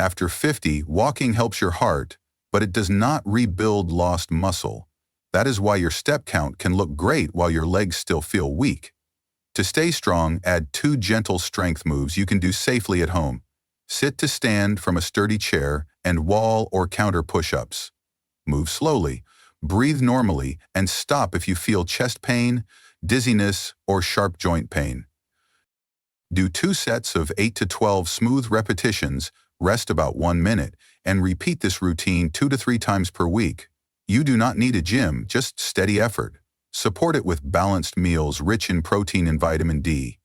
After 50, walking helps your heart, but it does not rebuild lost muscle. That is why your step count can look great while your legs still feel weak. To stay strong, add 2 gentle strength moves you can do safely at home. Sit to stand from a sturdy chair and wall or counter push-ups. Move slowly, breathe normally, and stop if you feel chest pain, dizziness, or sharp joint pain. Do 2 sets of 8 to 12 smooth repetitions, rest about 1 minute, and repeat this routine 2 to 3 times per week. You do not need a gym, just steady effort. Support it with balanced meals rich in protein and vitamin D.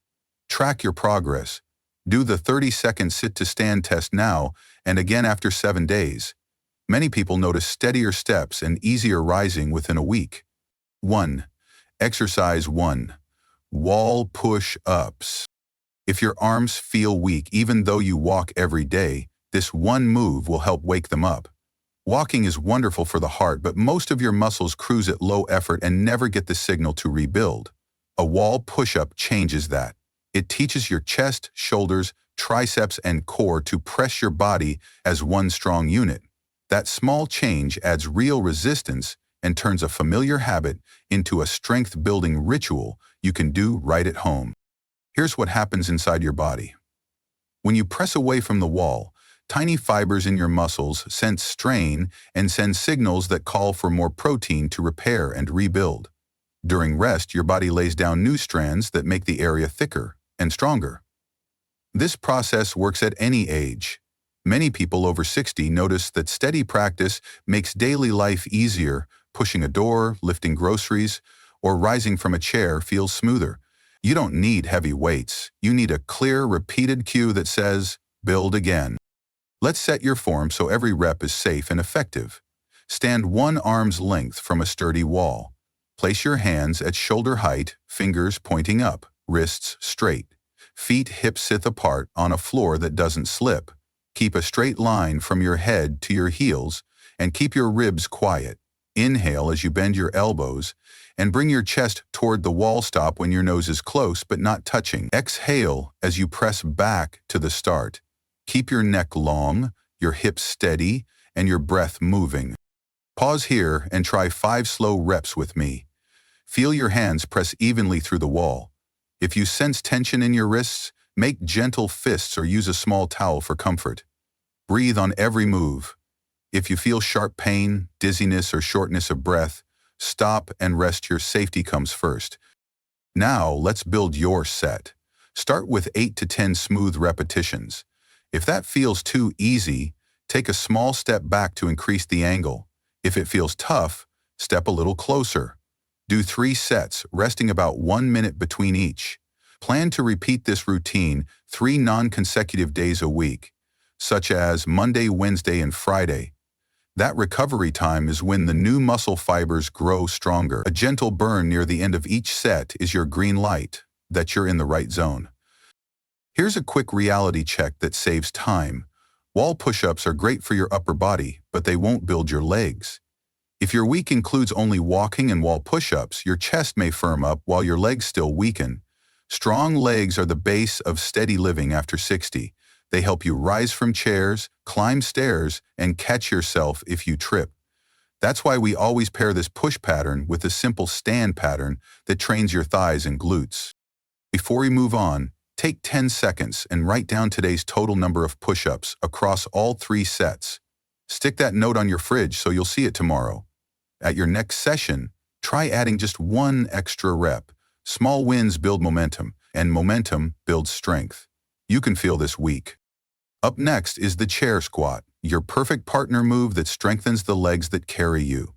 Track your progress. Do the 30-second sit-to-stand test now and again after 7 days. Many people notice steadier steps and easier rising within a week. 1. Exercise 1. Wall push-ups. If your arms feel weak even though you walk every day, this one move will help wake them up. Walking is wonderful for the heart, but most of your muscles cruise at low effort and never get the signal to rebuild. A wall push-up changes that. It teaches your chest, shoulders, triceps, and core to press your body as one strong unit. That small change adds real resistance and turns a familiar habit into a strength-building ritual you can do right at home. Here's what happens inside your body. When you press away from the wall, tiny fibers in your muscles sense strain and send signals that call for more protein to repair and rebuild. During rest, your body lays down new strands that make the area thicker and stronger. This process works at any age. Many people over 60 notice that steady practice makes daily life easier. Pushing a door, lifting groceries, or rising from a chair feels smoother. You don't need heavy weights. You need a clear, repeated cue that says, "Build again." Let's set your form so every rep is safe and effective. Stand 1 arm's length from a sturdy wall. Place your hands at shoulder height, fingers pointing up, wrists straight. Feet hip-width apart on a floor that doesn't slip. Keep a straight line from your head to your heels and keep your ribs quiet. Inhale as you bend your elbows and bring your chest toward the wall stop when your nose is close but not touching. Exhale as you press back to the start. Keep your neck long, your hips steady, and your breath moving. Pause here and try 5 slow reps with me. Feel your hands press evenly through the wall. If you sense tension in your wrists, make gentle fists or use a small towel for comfort. Breathe on every move. If you feel sharp pain, dizziness, or shortness of breath, stop and rest. Your safety comes first. Now, let's build your set. Start with 8 to 10 smooth repetitions. If that feels too easy, take a small step back to increase the angle. If it feels tough, step a little closer. Do 3 sets, resting about 1 minute between each. Plan to repeat this routine 3 non-consecutive days a week, such as Monday, Wednesday, and Friday. That recovery time is when the new muscle fibers grow stronger. A gentle burn near the end of each set is your green light that you're in the right zone. Here's a quick reality check that saves time. Wall push-ups are great for your upper body, but they won't build your legs. If your week includes only walking and wall push-ups, your chest may firm up while your legs still weaken. Strong legs are the base of steady living after 60. They help you rise from chairs, climb stairs, and catch yourself if you trip. That's why we always pair this push pattern with a simple stand pattern that trains your thighs and glutes. Before we move on, take 10 seconds and write down today's total number of push-ups across all 3 sets. Stick that note on your fridge so you'll see it tomorrow. At your next session, try adding just 1 extra rep. Small wins build momentum, and momentum builds strength. You can feel this week. Up next is the chair squat, your perfect partner move that strengthens the legs that carry you.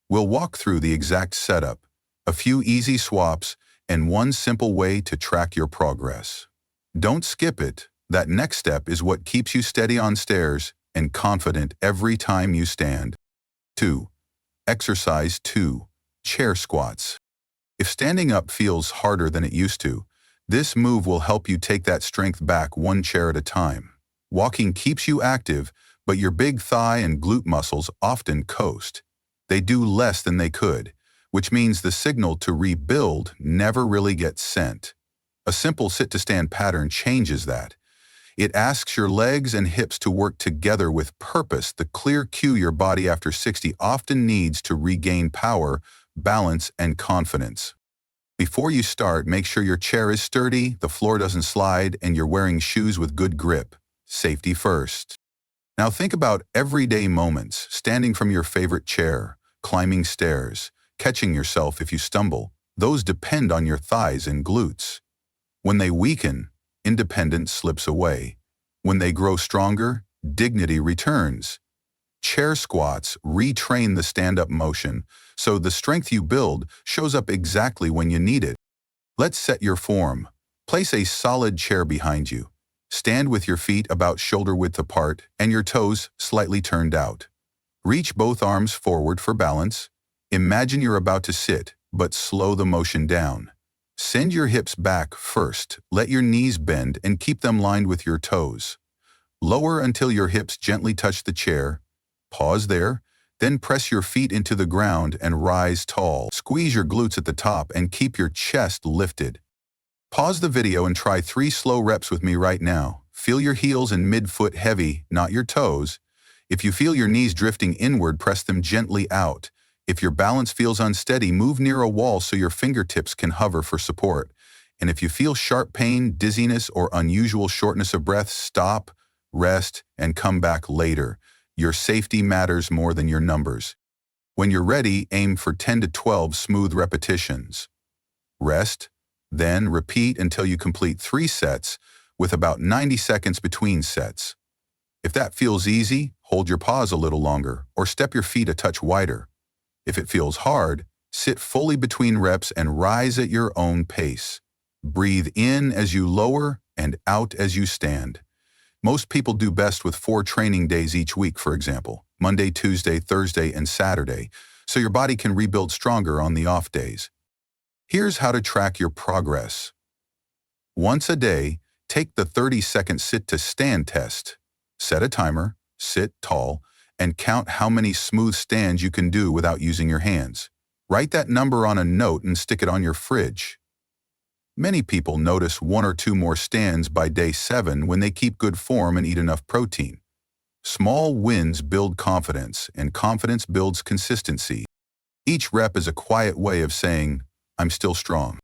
We'll walk through the exact setup, a few easy swaps, and 1 simple way to track your progress. Don't skip it. That next step is what keeps you steady on stairs and confident every time you stand. 2. Exercise 2. Chair squats. If standing up feels harder than it used to, this move will help you take that strength back 1 chair at a time. Walking keeps you active, but your big thigh and glute muscles often coast. They do less than they could, which means the signal to rebuild never really gets sent. A simple sit-to-stand pattern changes that. It asks your legs and hips to work together with purpose, the clear cue your body after 60 often needs to regain power, balance, and confidence. Before you start, make sure your chair is sturdy, the floor doesn't slide, and you're wearing shoes with good grip. Safety first. Now think about everyday moments, standing from your favorite chair, climbing stairs, catching yourself if you stumble. Those depend on your thighs and glutes. When they weaken, independence slips away. When they grow stronger, dignity returns. Chair squats retrain the stand-up motion, so the strength you build shows up exactly when you need it. Let's set your form. Place a solid chair behind you. Stand with your feet about shoulder width apart and your toes slightly turned out. Reach both arms forward for balance. Imagine you're about to sit, but slow the motion down. Send your hips back first, let your knees bend and keep them lined with your toes. Lower until your hips gently touch the chair. Pause there, then press your feet into the ground and rise tall. Squeeze your glutes at the top and keep your chest lifted. Pause the video and try 3 slow reps with me right now. Feel your heels and mid-foot heavy, not your toes. If you feel your knees drifting inward, press them gently out. If your balance feels unsteady, move near a wall so your fingertips can hover for support. And if you feel sharp pain, dizziness, or unusual shortness of breath, stop, rest, and come back later. Your safety matters more than your numbers. When you're ready, aim for 10 to 12 smooth repetitions. Rest, then repeat until you complete 3 sets with about 90 seconds between sets. If that feels easy, hold your pause a little longer or step your feet a touch wider. If it feels hard, sit fully between reps and rise at your own pace. Breathe in as you lower and out as you stand. Most people do best with 4 training days each week, for example, Monday, Tuesday, Thursday, and Saturday, so your body can rebuild stronger on the off days. Here's how to track your progress. Once a day, take the 30-second sit-to-stand test. Set a timer, sit tall, and count how many smooth stands you can do without using your hands. Write that number on a note and stick it on your fridge. Many people notice 1 or 2 more stands by day 7 when they keep good form and eat enough protein. Small wins build confidence, and confidence builds consistency. Each rep is a quiet way of saying, I'm still strong.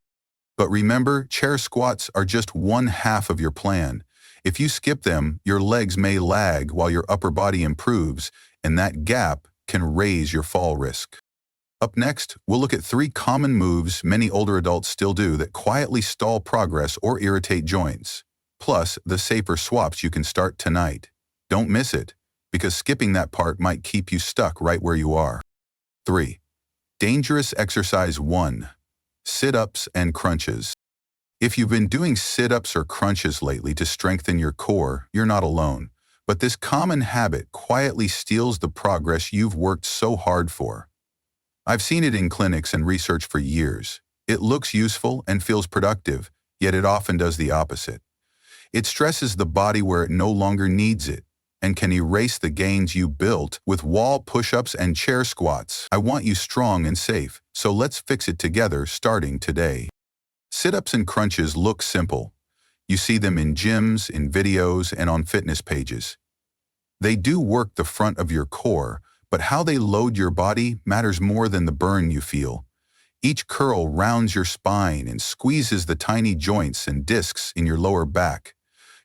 But remember, chair squats are just 1/2 of your plan. If you skip them, your legs may lag while your upper body improves, and that gap can raise your fall risk. Up next, we'll look at 3 common moves many older adults still do that quietly stall progress or irritate joints. Plus, the safer swaps you can start tonight. Don't miss it, because skipping that part might keep you stuck right where you are. 3. Dangerous exercise 1. Sit-ups and crunches. If you've been doing sit-ups or crunches lately to strengthen your core, you're not alone. But this common habit quietly steals the progress you've worked so hard for. I've seen it in clinics and research for years. It looks useful and feels productive, yet it often does the opposite. It stresses the body where it no longer needs it and can erase the gains you built with wall push-ups and chair squats. I want you strong and safe, so let's fix it together starting today. Sit-ups and crunches look simple. You see them in gyms, in videos, and on fitness pages. They do work the front of your core, but how they load your body matters more than the burn you feel. Each curl rounds your spine and squeezes the tiny joints and discs in your lower back.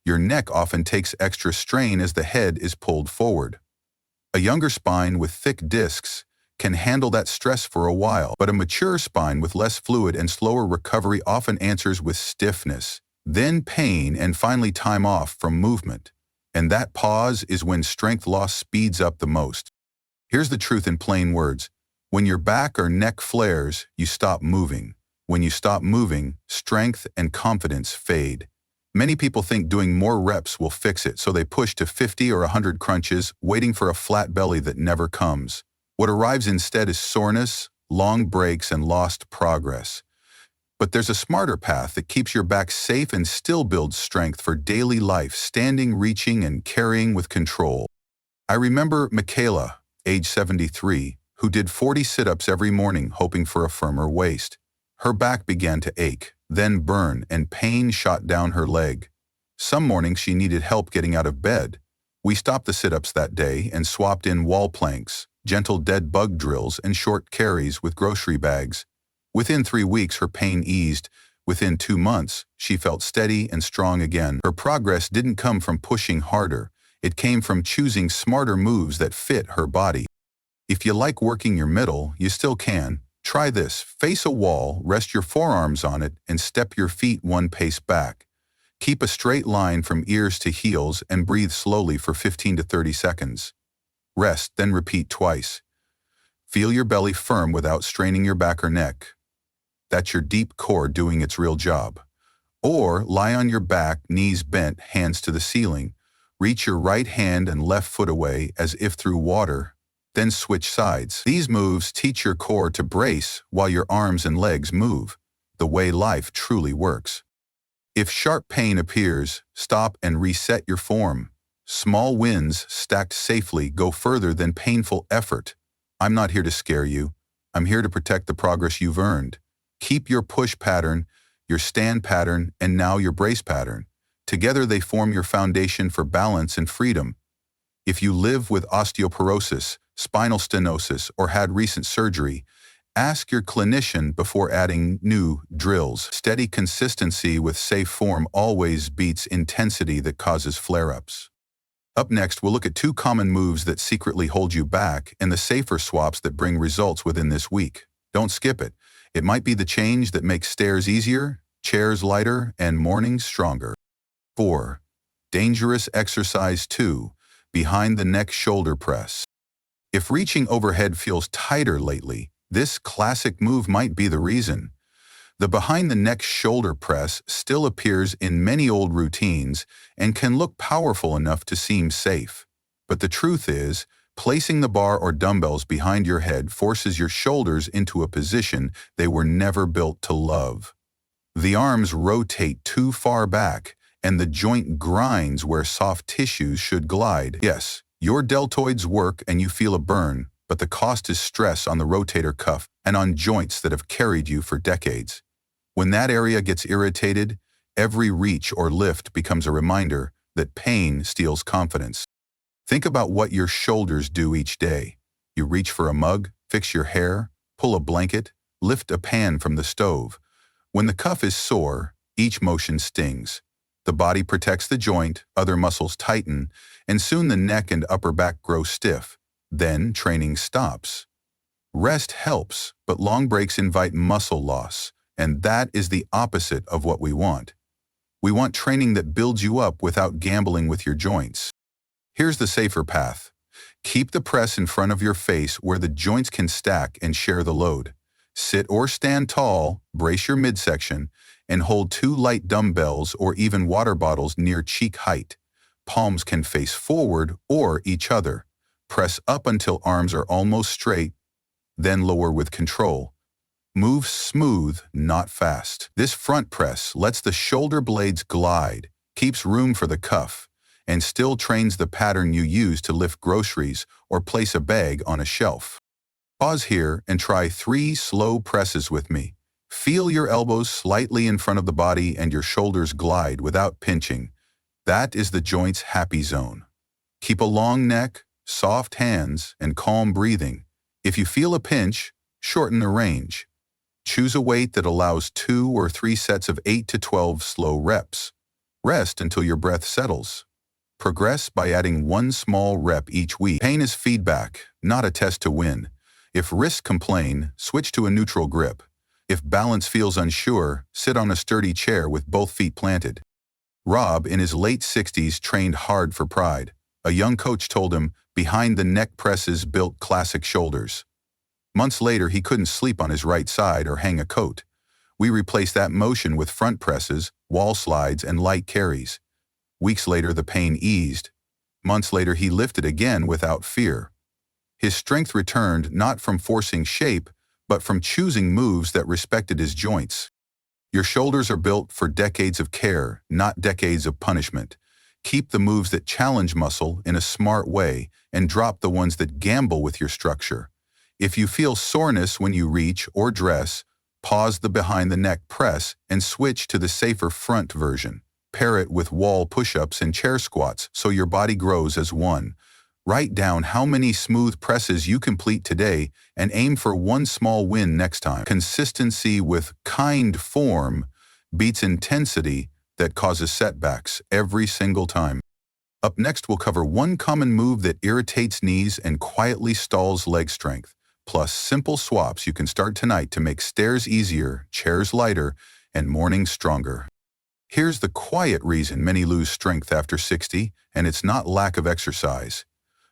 Your neck often takes extra strain as the head is pulled forward. A younger spine with thick discs can handle that stress for a while, but a mature spine with less fluid and slower recovery often answers with stiffness, then pain, and finally time off from movement. And that pause is when strength loss speeds up the most. Here's the truth in plain words. When your back or neck flares, you stop moving. When you stop moving, strength and confidence fade. Many people think doing more reps will fix it, so they push to 50 or 100 crunches, waiting for a flat belly that never comes. What arrives instead is soreness, long breaks, and lost progress. But there's a smarter path that keeps your back safe and still builds strength for daily life, standing, reaching, and carrying with control. I remember Michaela, age 73, who did 40 sit-ups every morning hoping for a firmer waist. Her back began to ache, then burn, and pain shot down her leg. Some mornings she needed help getting out of bed. We stopped the sit-ups that day and swapped in wall planks, gentle dead bug drills, and short carries with grocery bags. Within 3 weeks, her pain eased. Within 2 months, she felt steady and strong again. Her progress didn't come from pushing harder. It came from choosing smarter moves that fit her body. If you like working your middle, you still can. Try this. Face a wall, rest your forearms on it, and step your feet 1 pace back. Keep a straight line from ears to heels and breathe slowly for 15 to 30 seconds. Rest, then repeat twice. Feel your belly firm without straining your back or neck. That's your deep core doing its real job. Or lie on your back, knees bent, hands to the ceiling. Reach your right hand and left foot away as if through water, then switch sides. These moves teach your core to brace while your arms and legs move, the way life truly works. If sharp pain appears, stop and reset your form. Small wins stacked safely go further than painful effort. I'm not here to scare you. I'm here to protect the progress you've earned. Keep your push pattern, your stand pattern, and now your brace pattern. Together they form your foundation for balance and freedom. If you live with osteoporosis, spinal stenosis, or had recent surgery, ask your clinician before adding new drills. Steady consistency with safe form always beats intensity that causes flare-ups. Up next, we'll look at 2 common moves that secretly hold you back and the safer swaps that bring results within this week. Don't skip it. It might be the change that makes stairs easier, chairs lighter, and mornings stronger. 4. Dangerous exercise 2. Behind the neck shoulder press. If reaching overhead feels tighter lately, this classic move might be the reason. The behind the neck shoulder press still appears in many old routines and can look powerful enough to seem safe. But the truth is, placing the bar or dumbbells behind your head forces your shoulders into a position they were never built to love. The arms rotate too far back, and the joint grinds where soft tissues should glide. Yes, your deltoids work and you feel a burn, but the cost is stress on the rotator cuff and on joints that have carried you for decades. When that area gets irritated, every reach or lift becomes a reminder that pain steals confidence. Think about what your shoulders do each day. You reach for a mug, fix your hair, pull a blanket, lift a pan from the stove. When the cuff is sore, each motion stings. The body protects the joint, other muscles tighten, and soon the neck and upper back grow stiff. Then training stops. Rest helps, but long breaks invite muscle loss, and that is the opposite of what we want. We want training that builds you up without gambling with your joints. Here's the safer path. Keep the press in front of your face where the joints can stack and share the load. Sit or stand tall, brace your midsection, and hold 2 light dumbbells or even water bottles near cheek height. Palms can face forward or each other. Press up until arms are almost straight, then lower with control. Move smooth, not fast. This front press lets the shoulder blades glide, keeps room for the cuff, and still trains the pattern you use to lift groceries or place a bag on a shelf. Pause here and try 3 slow presses with me. Feel your elbows slightly in front of the body and your shoulders glide without pinching. That is the joint's happy zone. Keep a long neck, soft hands, and calm breathing. If you feel a pinch, shorten the range. Choose a weight that allows 2 or 3 sets of 8 to 12 slow reps. Rest until your breath settles. Progress by adding 1 small rep each week. Pain is feedback, not a test to win. If wrists complain, switch to a neutral grip. If balance feels unsure, sit on a sturdy chair with both feet planted. Rob, in his late 60s, trained hard for pride. A young coach told him, behind the neck presses built classic shoulders. Months later, he couldn't sleep on his right side or hang a coat. We replaced that motion with front presses, wall slides, and light carries. Weeks later, the pain eased. Months later, he lifted again without fear. His strength returned not from forcing shape, but from choosing moves that respected his joints. Your shoulders are built for decades of care, not decades of punishment. Keep the moves that challenge muscle in a smart way and drop the ones that gamble with your structure. If you feel soreness when you reach or dress, pause the behind the neck press and switch to the safer front version. Pair it with wall push-ups and chair squats so your body grows as one. Write down how many smooth presses you complete today and aim for one small win next time. Consistency with kind form beats intensity that causes setbacks every single time. Up next, we'll cover one common move that irritates knees and quietly stalls leg strength, plus simple swaps you can start tonight to make stairs easier, chairs lighter, and mornings stronger. Here's the quiet reason many lose strength after 60, and it's not lack of exercise.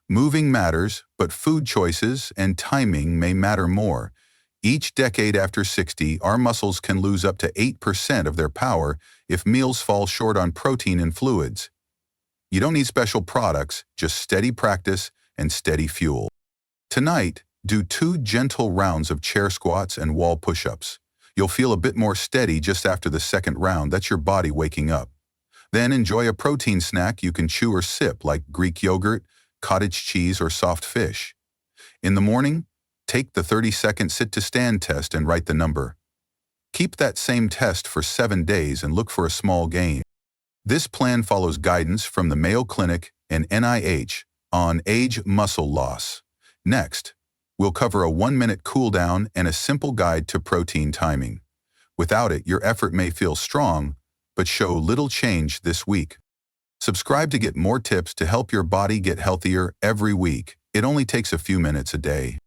Moving matters, but food choices and timing may matter more. Each decade after 60, our muscles can lose up to 8% of their power if meals fall short on protein and fluids. You don't need special products, just steady practice and steady fuel. Tonight, do 2 gentle rounds of chair squats and wall push-ups. You'll feel a bit more steady just after the second round. That's your body waking up. Then enjoy a protein snack you can chew or sip, like Greek yogurt, cottage cheese, or soft fish. In the morning, take the 30-second sit-to-stand test and write the number. Keep that same test for 7 days and look for a small gain. This plan follows guidance from the Mayo Clinic and NIH on age muscle loss. Next, we'll cover a 1-minute cool-down and a simple guide to protein timing. Without it, your effort may feel strong, but show little change this week. Subscribe to get more tips to help your body get healthier every week. It only takes a few minutes a day.